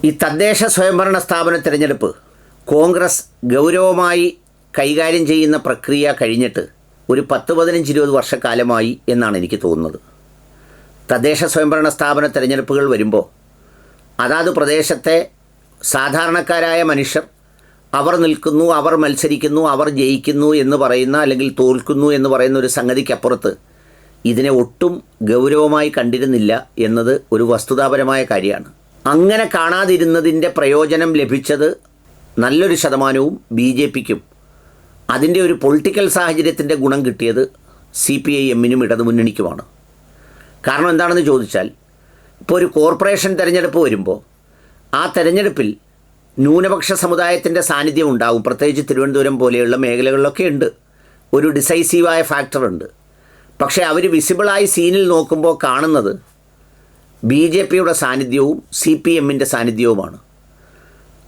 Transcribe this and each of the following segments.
ഈ തദ്ദേശ സ്വയംഭരണ സ്ഥാപന തിരഞ്ഞെടുപ്പ് കോൺഗ്രസ് ഗൗരവമായി കൈകാര്യം ചെയ്യുന്ന പ്രക്രിയ കഴിഞ്ഞിട്ട് ഒരു 10-15-20 വർഷക്കാലമായി എന്നാണ് എനിക്ക് തോന്നുന്നത്. തദ്ദേശ സ്വയംഭരണ സ്ഥാപന തിരഞ്ഞെടുപ്പുകൾ വരുമ്പോൾ അതാത് പ്രദേശത്തെ സാധാരണക്കാരായ മനുഷ്യർ അവർ നിൽക്കുന്നു, അവർ മത്സരിക്കുന്നു, അവർ ജയിക്കുന്നു എന്ന് പറയുന്ന അല്ലെങ്കിൽ തോൽക്കുന്നു എന്ന് പറയുന്ന ഒരു സംഗതിക്കപ്പുറത്ത് ഇതിനെ ഒട്ടും ഗൗരവമായി കണ്ടിരുന്നില്ല എന്നത് ഒരു വസ്തുതാപരമായ കാര്യമാണ്. അങ്ങനെ കാണാതിരുന്നതിൻ്റെ പ്രയോജനം ലഭിച്ചത് നല്ലൊരു ശതമാനവും BJPക്കും അതിൻ്റെ ഒരു പൊളിറ്റിക്കൽ സാഹചര്യത്തിൻ്റെ ഗുണം കിട്ടിയത് CPIMനും ഇടതുമുന്നണിക്കുമാണ്. കാരണം എന്താണെന്ന് ചോദിച്ചാൽ, ഇപ്പോൾ ഒരു കോർപ്പറേഷൻ തിരഞ്ഞെടുപ്പ് വരുമ്പോൾ ആ തിരഞ്ഞെടുപ്പിൽ ന്യൂനപക്ഷ സമുദായത്തിൻ്റെ സാന്നിധ്യം ഉണ്ടാകും. പ്രത്യേകിച്ച് തിരുവനന്തപുരം പോലെയുള്ള മേഖലകളിലൊക്കെ ഉണ്ട്, ഒരു ഡിസൈസീവായ ഫാക്ടറുണ്ട്. പക്ഷേ അവർ വിസിബിളായി സീനിൽ നോക്കുമ്പോൾ കാണുന്നത് BJPയുടെ സാന്നിധ്യവും CPMൻ്റെ സാന്നിധ്യവുമാണ്.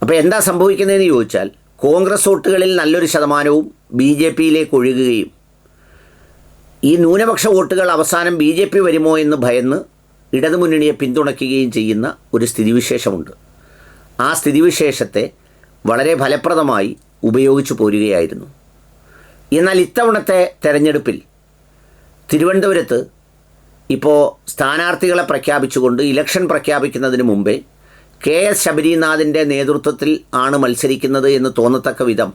അപ്പോൾ എന്താ സംഭവിക്കുന്നതെന്ന് ചോദിച്ചാൽ, കോൺഗ്രസ് വോട്ടുകളിൽ നല്ലൊരു ശതമാനവും BJPയിലേക്ക് ഒഴുകുകയും ഈ ന്യൂനപക്ഷ വോട്ടുകൾ അവസാനം BJP വരുമോ എന്ന് ഭയന്ന് ഇടതുമുന്നണിയെ പിന്തുണയ്ക്കുകയും ചെയ്യുന്ന ഒരു സ്ഥിതിവിശേഷമുണ്ട്. ആ സ്ഥിതിവിശേഷത്തെ വളരെ ഫലപ്രദമായി ഉപയോഗിച്ചു പോരുകയായിരുന്നു. എന്നാൽ ഇത്തവണത്തെ തെരഞ്ഞെടുപ്പിൽ തിരുവനന്തപുരത്ത് ഇപ്പോൾ സ്ഥാനാർത്ഥികളെ പ്രഖ്യാപിച്ചുകൊണ്ട് ഇലക്ഷൻ പ്രഖ്യാപിക്കുന്നതിന് മുമ്പേ KS ശബരീനാഥിൻ്റെ നേതൃത്വത്തിൽ ആണ് മത്സരിക്കുന്നത് എന്ന് തോന്നത്തക്ക വിധം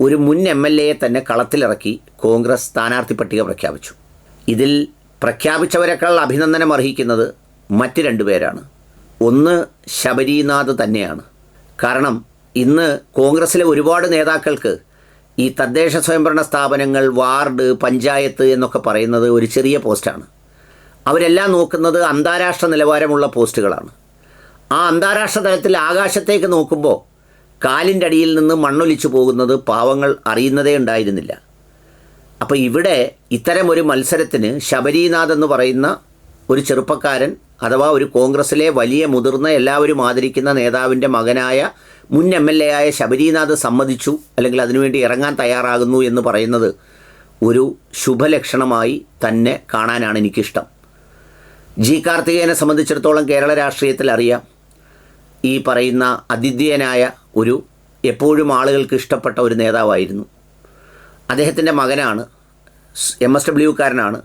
ഒരു മുൻ MLAയെ തന്നെ കളത്തിലിറക്കി കോൺഗ്രസ് സ്ഥാനാർത്ഥി പട്ടിക പ്രഖ്യാപിച്ചു. ഇതിൽ പ്രഖ്യാപിച്ചവരെക്കാൾ അഭിനന്ദനം അർഹിക്കുന്നത് മറ്റ് 2 പേരാണ്. ഒന്ന് ശബരീനാഥ് തന്നെയാണ്. കാരണം ഇന്ന് കോൺഗ്രസ്സിലെ ഒരുപാട് നേതാക്കൾക്ക് ഈ തദ്ദേശ സ്വയംഭരണ സ്ഥാപനങ്ങൾ, വാർഡ്, പഞ്ചായത്ത് എന്നൊക്കെ പറയുന്നത് ഒരു ചെറിയ പോസ്റ്റാണ്. അവരെല്ലാം നോക്കുന്നത് അന്താരാഷ്ട്ര നിലവാരമുള്ള പോസ്റ്റുകളാണ്. ആ അന്താരാഷ്ട്ര തലത്തിൽ ആകാശത്തേക്ക് നോക്കുമ്പോൾ കാലിൻ്റെ അടിയിൽ നിന്ന് മണ്ണൊലിച്ചു പോകുന്നത് പാവങ്ങൾ അറിയുന്നതേ ഉണ്ടായിരുന്നില്ല. അപ്പോൾ ഇവിടെ ഇത്തരം ഒരു മത്സരത്തിന് ശബരീനാഥ് എന്ന് പറയുന്ന ഒരു ചെറുപ്പക്കാരൻ, അഥവാ ഒരു കോൺഗ്രസ്സിലെ വലിയ മുതിർന്ന എല്ലാവരും ആദരിക്കുന്ന നേതാവിൻ്റെ മകനായ മുൻ MLA ആയ ശബരീനാഥ് സമ്മതിച്ചു, അല്ലെങ്കിൽ അതിനുവേണ്ടി ഇറങ്ങാൻ തയ്യാറാകുന്നു എന്ന് പറയുന്നത് ഒരു ശുഭലക്ഷണമായി തന്നെ കാണാനാണ് എനിക്കിഷ്ടം. G. കാർത്തികേയനെ സംബന്ധിച്ചിടത്തോളം കേരള രാഷ്ട്രീയത്തിൽ അറിയാം, ഈ പറയുന്ന അദ്വിതീയനായ ഒരു എപ്പോഴും ആളുകൾക്ക് ഇഷ്ടപ്പെട്ട ഒരു നേതാവായിരുന്നു. അദ്ദേഹത്തിൻ്റെ മകനാണ്, MSWക്കാരനാണ്.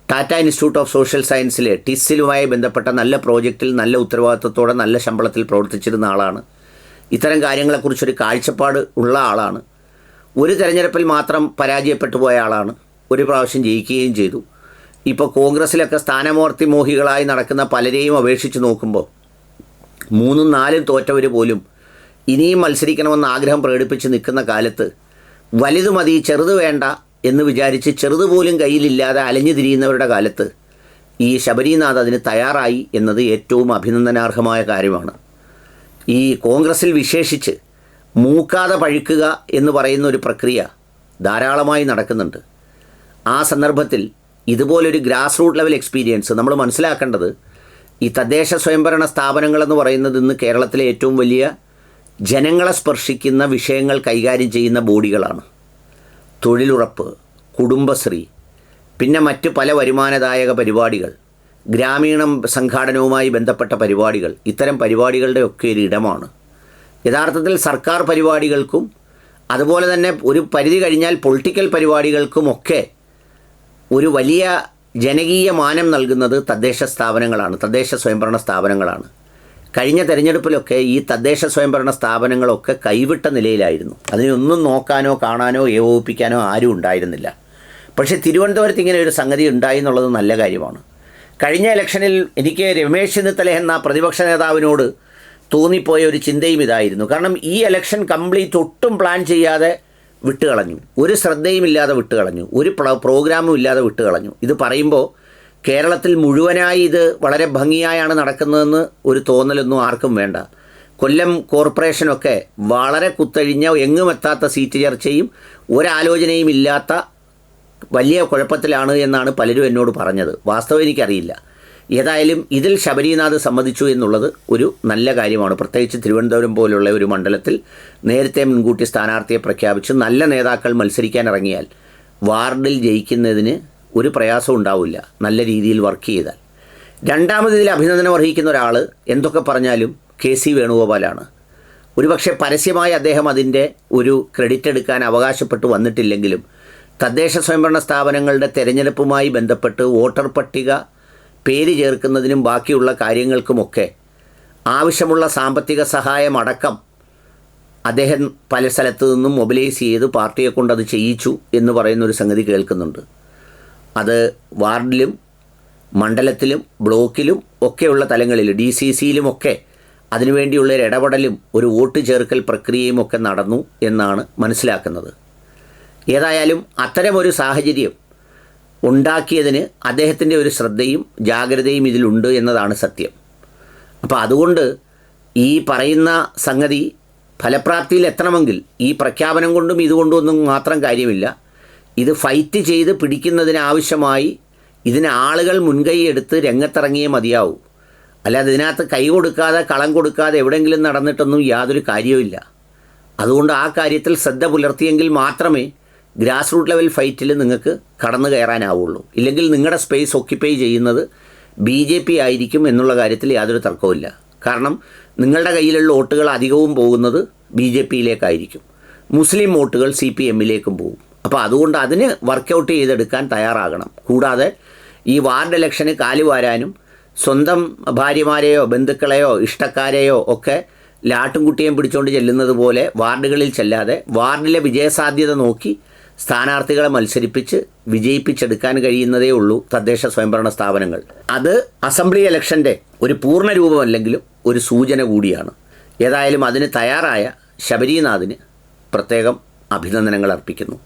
ടാറ്റ ഇൻസ്റ്റിറ്റ്യൂട്ട് ഓഫ് സോഷ്യൽ സയൻസിലെ ടിസ്സിലുമായി ബന്ധപ്പെട്ട നല്ല പ്രോജക്റ്റിൽ നല്ല ഉത്തരവാദിത്വത്തോടെ നല്ല ശമ്പളത്തിൽ പ്രവർത്തിച്ചിരുന്ന ആളാണ്. ഇത്തരം കാര്യങ്ങളെക്കുറിച്ചൊരു കാഴ്ചപ്പാട് ഉള്ള ആളാണ്. ഒരു തെരഞ്ഞെടുപ്പിൽ മാത്രം പരാജയപ്പെട്ടു പോയ ആളാണ്, ഒരു പ്രാവശ്യം ജയിക്കുകയും ചെയ്തു. ഇപ്പോൾ കോൺഗ്രസ്സിലൊക്കെ സ്ഥാനമൂർത്തി മോഹികളായി നടക്കുന്ന പലരെയും അപേക്ഷിച്ച് നോക്കുമ്പോൾ 3-4 തോറ്റവർ പോലും ഇനിയും മത്സരിക്കണമെന്ന് ആഗ്രഹം പ്രകടിപ്പിച്ച് നിൽക്കുന്ന കാലത്ത് വലുത് മതി ചെറുത് വേണ്ട എന്ന് വിചാരിച്ച് ചെറുതുപോലും കയ്യിലില്ലാതെ അലഞ്ഞു തിരിയുന്നവരുടെ കാലത്ത് ഈ ശബരീനാഥ് അതിന് തയ്യാറായി എന്നത് ഏറ്റവും അഭിനന്ദനാർഹമായ കാര്യമാണ്. ഈ കോൺഗ്രസ്സിൽ വിശേഷിച്ച് മൂക്കാതെ പഴുക്കുക എന്ന് പറയുന്ന ഒരു പ്രക്രിയ ധാരാളമായി നടക്കുന്നുണ്ട്. ആ സന്ദർഭത്തിൽ ഇതുപോലൊരു ഗ്രാസ് റൂട്ട് ലെവൽ എക്സ്പീരിയൻസ് നമ്മൾ മനസ്സിലാക്കേണ്ടത്, ഈ തദ്ദേശ സ്വയംഭരണ സ്ഥാപനങ്ങളെന്ന് പറയുന്നത് ഇന്ന് കേരളത്തിലെ ഏറ്റവും വലിയ ജനങ്ങളെ സ്പർശിക്കുന്ന വിഷയങ്ങൾ കൈകാര്യം ചെയ്യുന്ന ബോഡികളാണ്. തൊഴിലുറപ്പ്, കുടുംബശ്രീ, പിന്നെ മറ്റ് പല വരുമാനദായക പരിപാടികൾ, ഗ്രാമീണ സംഘാടനവുമായി ബന്ധപ്പെട്ട പരിപാടികൾ, ഇത്തരം പരിപാടികളുടെയൊക്കെ ഒരു ഇടമാണ്. യഥാർത്ഥത്തിൽ സർക്കാർ പരിപാടികൾക്കും അതുപോലെ തന്നെ ഒരു പരിധി കഴിഞ്ഞാൽ പൊളിറ്റിക്കൽ പരിപാടികൾക്കുമൊക്കെ ഒരു വലിയ ജനകീയ മാനം നൽകുന്നത് തദ്ദേശ സ്ഥാപനങ്ങളാണ്, തദ്ദേശ സ്വയംഭരണ സ്ഥാപനങ്ങളാണ്. കഴിഞ്ഞ തെരഞ്ഞെടുപ്പിലൊക്കെ ഈ തദ്ദേശ സ്വയംഭരണ സ്ഥാപനങ്ങളൊക്കെ കൈവിട്ട നിലയിലായിരുന്നു. അതിനൊന്നും നോക്കാനോ കാണാനോ ഏകോപിപ്പിക്കാനോ ആരും ഉണ്ടായിരുന്നില്ല. പക്ഷേ തിരുവനന്തപുരത്ത് ഇങ്ങനെ ഒരു സംഗതി ഉണ്ടായി എന്നുള്ളത് നല്ല കാര്യമാണ്. കഴിഞ്ഞ ഇലക്ഷനിൽ എനിക്ക് രമേശ് ചെന്നിത്തല എന്ന പ്രതിപക്ഷ നേതാവിനോട് തോന്നിപ്പോയ ഒരു ചിന്തയും ഇതായിരുന്നു. കാരണം ഈ ഇലക്ഷൻ കംപ്ലീറ്റ് ഒട്ടും പ്ലാൻ ചെയ്യാതെ വിട്ടുകളഞ്ഞു, ഒരു ശ്രദ്ധയുമില്ലാതെ വിട്ടുകളഞ്ഞു, ഒരു പ്രോഗ്രാമും ഇല്ലാതെ വിട്ടുകളഞ്ഞു. ഇത് പറയുമ്പോൾ കേരളത്തിൽ മുഴുവനായി ഇത് വളരെ ഭംഗിയായാണ് നടക്കുന്നതെന്ന് ഒരു തോന്നലൊന്നും ആർക്കും വേണ്ട. കൊല്ലം കോർപ്പറേഷനൊക്കെ വളരെ കുത്തഴിഞ്ഞ എങ്ങുമെത്താത്ത സീറ്റ് ചർച്ചയും ഒരാലോചനയും ഇല്ലാത്ത വലിയ കുഴപ്പത്തിലാണ് എന്നാണ് പലരും എന്നോട് പറഞ്ഞത്. വാസ്തവം എനിക്കറിയില്ല. ഏതായാലും ഇതിൽ ശബരീനാഥ് സമ്മതിച്ചു എന്നുള്ളത് ഒരു നല്ല കാര്യമാണ്. പ്രത്യേകിച്ച് തിരുവനന്തപുരം പോലുള്ള ഒരു മണ്ഡലത്തിൽ നേരത്തെ മുൻകൂട്ടി സ്ഥാനാർത്ഥിയെ പ്രഖ്യാപിച്ച് നല്ല നേതാക്കൾ മത്സരിക്കാൻ ഇറങ്ങിയാൽ വാർഡിൽ ജയിക്കുന്നതിന് ഒരു പ്രയാസം ഉണ്ടാവില്ല, നല്ല രീതിയിൽ വർക്ക് ചെയ്താൽ. രണ്ടാമത് ഇതിൽ അഭിനന്ദനം അർഹിക്കുന്ന ഒരാൾ എന്തൊക്കെ പറഞ്ഞാലും കെ.സി. വേണുഗോപാലാണ്. ഒരുപക്ഷെ പരസ്യമായി അദ്ദേഹം അതിൻ്റെ ഒരു ക്രെഡിറ്റ് എടുക്കാൻ അവകാശപ്പെട്ട് വന്നിട്ടില്ലെങ്കിലും തദ്ദേശ സ്വയംഭരണ സ്ഥാപനങ്ങളുടെ തെരഞ്ഞെടുപ്പുമായി ബന്ധപ്പെട്ട് വോട്ടർ പട്ടിക പേര് ചേർക്കുന്നതിനും ബാക്കിയുള്ള കാര്യങ്ങൾക്കുമൊക്കെ ആവശ്യമുള്ള സാമ്പത്തിക സഹായം അടക്കം അദ്ദേഹം പല സ്ഥലത്തു നിന്നും മൊബിലൈസ് ചെയ്ത് പാർട്ടിയെ കൊണ്ടത് ചെയ്യിച്ചു എന്ന് പറയുന്നൊരു സംഗതി കേൾക്കുന്നുണ്ട്. അത് വാർഡിലും മണ്ഡലത്തിലും ബ്ലോക്കിലും ഒക്കെയുള്ള തലങ്ങളിൽ DCCയിലുമൊക്കെ അതിനുവേണ്ടിയുള്ളൊരു ഇടപെടലും ഒരു വോട്ട് ചേർക്കൽ പ്രക്രിയയും ഒക്കെ നടന്നു എന്നാണ് മനസ്സിലാക്കുന്നത്. ഏതായാലും അത്തരമൊരു സാഹചര്യം ഉണ്ടാക്കിയതിന് അദ്ദേഹത്തിൻ്റെ ഒരു ശ്രദ്ധയും ജാഗ്രതയും ഇതിലുണ്ട് എന്നതാണ് സത്യം. അപ്പോൾ അതുകൊണ്ട് ഈ പറയുന്ന സംഗതി ഫലപ്രാപ്തിയിൽ എത്തണമെങ്കിൽ ഈ പ്രഖ്യാപനം കൊണ്ടും ഇതുകൊണ്ടൊന്നും മാത്രം കാര്യമില്ല. ഇത് ഫൈറ്റ് ചെയ്ത് പിടിക്കുന്നതിനാവശ്യമായി ഇതിന് ആളുകൾ മുൻകൈ എടുത്ത് രംഗത്തിറങ്ങിയേ മതിയാവൂ. അല്ലാതെ ഇതിനകത്ത് കൈ കൊടുക്കാതെ കളം കൊടുക്കാതെ എവിടെയെങ്കിലും നടന്നിട്ടൊന്നും യാതൊരു കാര്യവുമില്ല. അതുകൊണ്ട് ആ കാര്യത്തിൽ ശ്രദ്ധ പുലർത്തിയെങ്കിൽ മാത്രമേ ഗ്രാസ് റൂട്ട് ലെവൽ ഫൈറ്റിൽ നിങ്ങൾക്ക് കടന്നു കയറാനാവുള്ളൂ. ഇല്ലെങ്കിൽ നിങ്ങളുടെ സ്പേസ് ഓക്യുപ്പൈ ചെയ്യുന്നത് BJP ആയിരിക്കും എന്നുള്ള കാര്യത്തിൽ യാതൊരു തർക്കവുമില്ല. കാരണം നിങ്ങളുടെ കയ്യിലുള്ള വോട്ടുകൾ അധികവും പോകുന്നത് BJPയിലേക്കായിരിക്കും. മുസ്ലിം വോട്ടുകൾ CPMലേക്കും പോകും. അപ്പോൾ അതുകൊണ്ട് അതിന് വർക്കൗട്ട് ചെയ്തെടുക്കാൻ തയ്യാറാകണം. കൂടാതെ ഈ വാർഡ് ഇലക്ഷന് കാലുവാരാനും സ്വന്തം ഭാര്യമാരെയോ ബന്ധുക്കളെയോ ഇഷ്ടക്കാരെയോ ഒക്കെ ലാട്ടുംകുട്ടിയും പിടിച്ചുകൊണ്ട് ചെല്ലുന്നത് പോലെ വാർഡുകളിൽ ചെല്ലാതെ വാർഡിലെ വിജയസാധ്യത നോക്കി സ്ഥാനാർത്ഥികളെ മത്സരിപ്പിച്ച് വിജയിപ്പിച്ചെടുക്കാൻ കഴിയുന്നതേ ഉള്ളൂ തദ്ദേശ സ്വയംഭരണ സ്ഥാപനങ്ങൾ. അത് അസംബ്ലി ഇലക്ഷൻ്റെ ഒരു പൂർണ്ണ രൂപമല്ലെങ്കിലും ഒരു സൂചന കൂടിയാണ്. ഏതായാലും അതിന് തയ്യാറായ ശബരിനാഥിന് പ്രത്യേകം അഭിനന്ദനങ്ങൾ അർപ്പിക്കുന്നു.